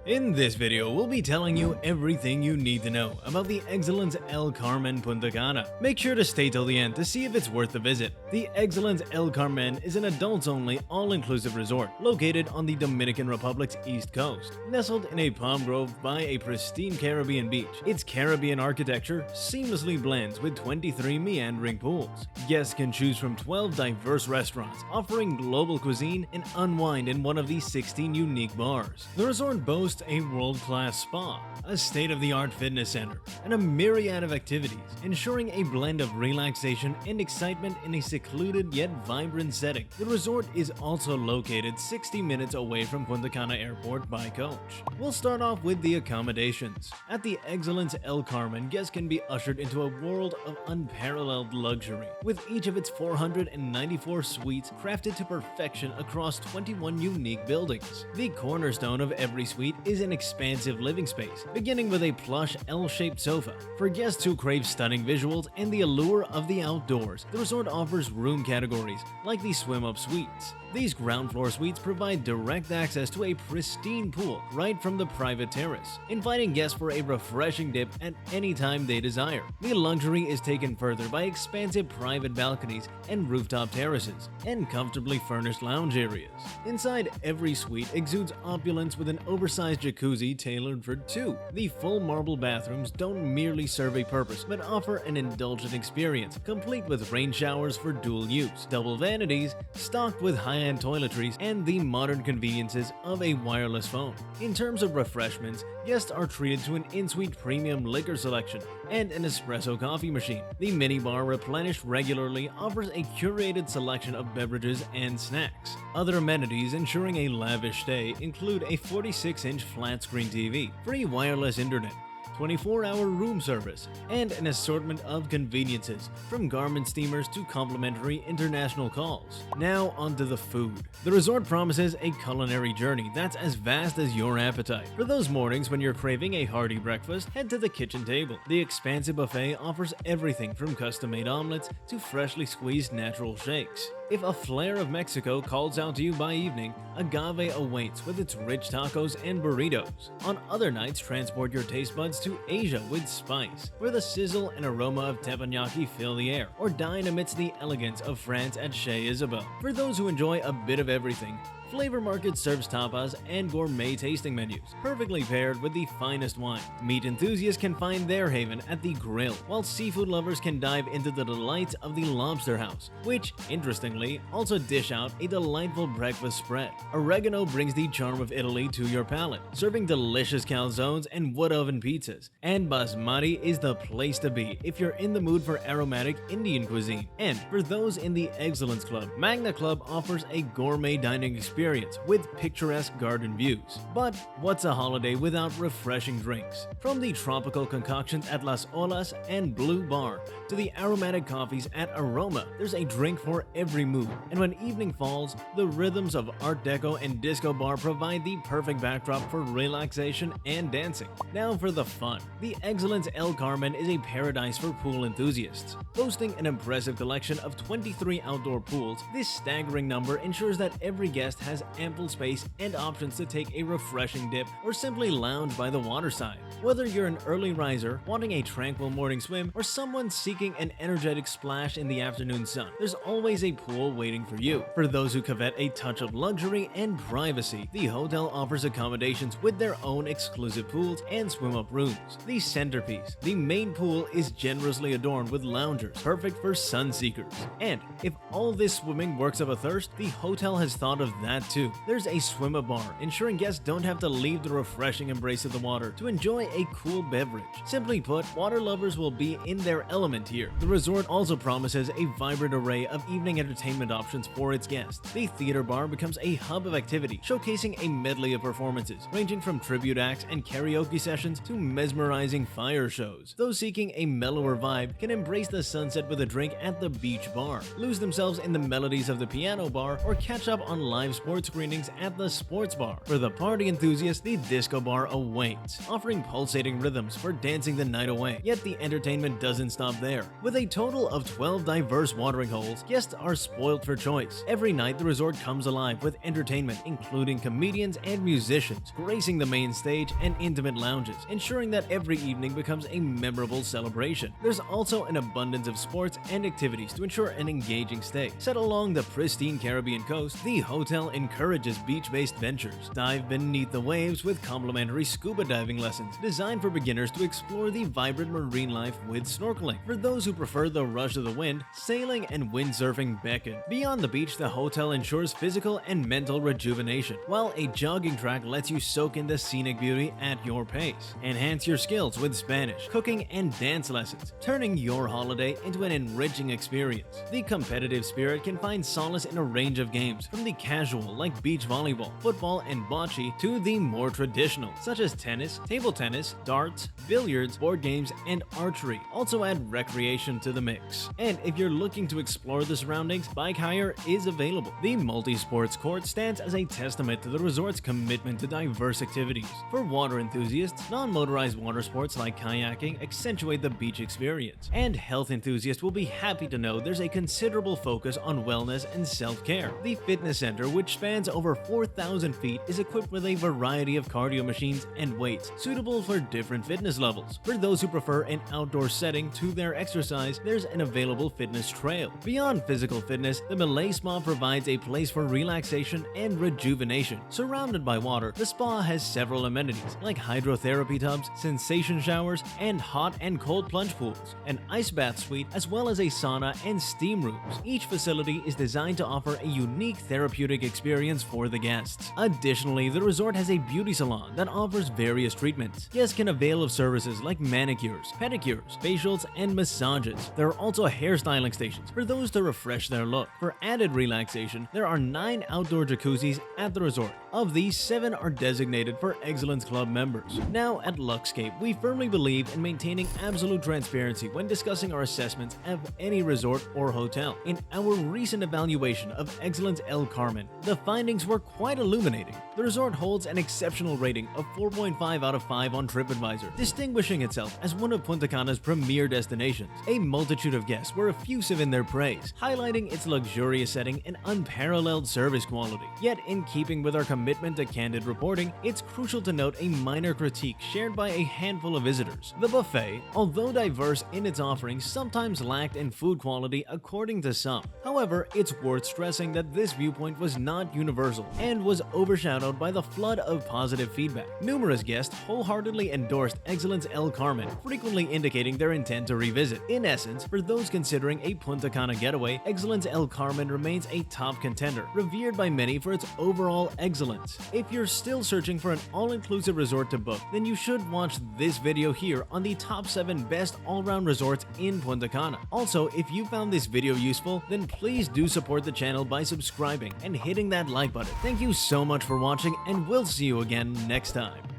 In this video, we'll be telling you everything you need to know about the excellent El Carmen Punta Cana. Make sure to stay till the end to see if it's worth the visit. The excellent El Carmen is an adults-only, all-inclusive resort located on the Dominican Republic's east coast. Nestled in a palm grove by a pristine Caribbean beach, its Caribbean architecture seamlessly blends with 23 meandering pools. Guests can choose from 12 diverse restaurants offering global cuisine and unwind in one of the 16 unique bars. The resort boasts a world-class spa, a state-of-the-art fitness center, and a myriad of activities, ensuring a blend of relaxation and excitement in a secluded yet vibrant setting. The resort is also located 60 minutes away from Punta Cana Airport by coach. We'll start off with the accommodations. At the excellent El Carmen, guests can be ushered into a world of unparalleled luxury, with each of its 494 suites crafted to perfection across 21 unique buildings. The cornerstone of every suite is an expansive living space, beginning with a plush L-shaped sofa. For guests who crave stunning visuals and the allure of the outdoors, the resort offers room categories like the swim-up suites. These ground floor suites provide direct access to a pristine pool right from the private terrace, inviting guests for a refreshing dip at any time they desire. The luxury is taken further by expansive private balconies and rooftop terraces, and comfortably furnished lounge areas. Inside, every suite exudes opulence with an oversized jacuzzi tailored for two. The full marble bathrooms don't merely serve a purpose, but offer an indulgent experience, complete with rain showers for dual use, double vanities, stocked with high-end toiletries, and the modern conveniences of a wireless phone. In terms of refreshments, guests are treated to an in-suite premium liquor selection and an espresso coffee machine. The minibar, replenished regularly, offers a curated selection of beverages and snacks. Other amenities ensuring a lavish stay include a 46-inch flat-screen TV, free wireless internet, 24-hour room service, and an assortment of conveniences, from garment steamers to complimentary international calls. Now onto the food. The resort promises a culinary journey that's as vast as your appetite. For those mornings when you're craving a hearty breakfast, head to the kitchen table. The expansive buffet offers everything from custom-made omelets to freshly squeezed natural shakes. If a flair of Mexico calls out to you by evening, Agave awaits with its rich tacos and burritos. On other nights, transport your taste buds to Asia with spice, where the sizzle and aroma of teppanyaki fill the air, or dine amidst the elegance of France at Chez Isabelle. For those who enjoy a bit of everything, Flavor Market serves tapas and gourmet tasting menus, perfectly paired with the finest wine. Meat enthusiasts can find their haven at the grill, while seafood lovers can dive into the delights of the Lobster House, which, interestingly, also dish out a delightful breakfast spread. Oregano brings the charm of Italy to your palate, serving delicious calzones and wood-oven pizzas. And basmati is the place to be if you're in the mood for aromatic Indian cuisine. And for those in the Excellence Club, Magna Club offers a gourmet dining experience with picturesque garden views. But what's a holiday without refreshing drinks? From the tropical concoctions at Las Olas and Blue Bar to the aromatic coffees at Aroma, there's a drink for every mood. And when evening falls, the rhythms of Art Deco and Disco Bar provide the perfect backdrop for relaxation and dancing. Now for the fun. The Excellence El Carmen is a paradise for pool enthusiasts. Boasting an impressive collection of 23 outdoor pools, this staggering number ensures that every guest has ample space and options to take a refreshing dip or simply lounge by the waterside. Whether you're an early riser wanting a tranquil morning swim or someone seeking an energetic splash in the afternoon sun, there's always a pool waiting for you. For those who covet a touch of luxury and privacy, the hotel offers accommodations with their own exclusive pools and swim-up rooms. The centerpiece, the main pool, is generously adorned with loungers, perfect for sun seekers. And if all this swimming works up a thirst, the hotel has thought of that too. There's a swim-up bar, ensuring guests don't have to leave the refreshing embrace of the water to enjoy a cool beverage. Simply put, water lovers will be in their element here. The resort also promises a vibrant array of evening entertainment options for its guests. The theater bar becomes a hub of activity, showcasing a medley of performances, ranging from tribute acts and karaoke sessions to mesmerizing fire shows. Those seeking a mellower vibe can embrace the sunset with a drink at the beach bar, lose themselves in the melodies of the piano bar, or catch up on live sports sports screenings at the sports bar. For the party enthusiast, the disco bar awaits, offering pulsating rhythms for dancing the night away. Yet the entertainment doesn't stop there. With a total of 12 diverse watering holes, guests are spoiled for choice. Every night the resort comes alive with entertainment, including comedians and musicians, gracing the main stage and intimate lounges, ensuring that every evening becomes a memorable celebration. There's also an abundance of sports and activities to ensure an engaging stay. Set along the pristine Caribbean coast, the hotel encourages beach-based ventures. Dive beneath the waves with complimentary scuba diving lessons designed for beginners to explore the vibrant marine life with snorkeling. For those who prefer the rush of the wind, sailing and windsurfing beckon. Beyond the beach, the hotel ensures physical and mental rejuvenation, while a jogging track lets you soak in the scenic beauty at your pace. Enhance your skills with Spanish, cooking, and dance lessons, turning your holiday into an enriching experience. The competitive spirit can find solace in a range of games, from the casual like beach volleyball, football, and bocce to the more traditional, such as tennis, table tennis, darts, billiards, board games, and archery. Also add recreation to the mix. And if you're looking to explore the surroundings, bike hire is available. The multi-sports court stands as a testament to the resort's commitment to diverse activities. For water enthusiasts, non-motorized water sports like kayaking accentuate the beach experience. And health enthusiasts will be happy to know there's a considerable focus on wellness and self-care. The fitness center, which spans over 4,000 feet, is equipped with a variety of cardio machines and weights suitable for different fitness levels. For those who prefer an outdoor setting to their exercise, there's an available fitness trail. Beyond physical fitness, the Malay Spa provides a place for relaxation and rejuvenation. Surrounded by water, the spa has several amenities like hydrotherapy tubs, sensation showers, and hot and cold plunge pools, an ice bath suite, as well as a sauna and steam rooms. Each facility is designed to offer a unique therapeutic experience for the guests. Additionally, the resort has a beauty salon that offers various treatments. Guests can avail of services like manicures, pedicures, facials, and massages. There are also hairstyling stations for those to refresh their look. For added relaxation, there are 9 outdoor jacuzzis at the resort. Of these, 7 are designated for Excellence Club members. Now, at Luxscape, we firmly believe in maintaining absolute transparency when discussing our assessments of any resort or hotel. In our recent evaluation of Excellence El Carmen, the findings were quite illuminating. The resort holds an exceptional rating of 4.5 out of 5 on TripAdvisor, distinguishing itself as one of Punta Cana's premier destinations. A multitude of guests were effusive in their praise, highlighting its luxurious setting and unparalleled service quality. Yet, in keeping with our commitment to candid reporting, it's crucial to note a minor critique shared by a handful of visitors. The buffet, although diverse in its offerings, sometimes lacked in food quality according to some. However, it's worth stressing that this viewpoint was not universal and was overshadowed by the flood of positive feedback. Numerous guests wholeheartedly endorsed Excellence El Carmen, frequently indicating their intent to revisit. In essence, for those considering a Punta Cana getaway, Excellence El Carmen remains a top contender, revered by many for its overall excellence. If you're still searching for an all-inclusive resort to book, then you should watch this video here on the top 7 best all-round resorts in Punta Cana. Also, if you found this video useful, then please do support the channel by subscribing and hitting that like button. Thank you so much for watching, and we'll see you again next time.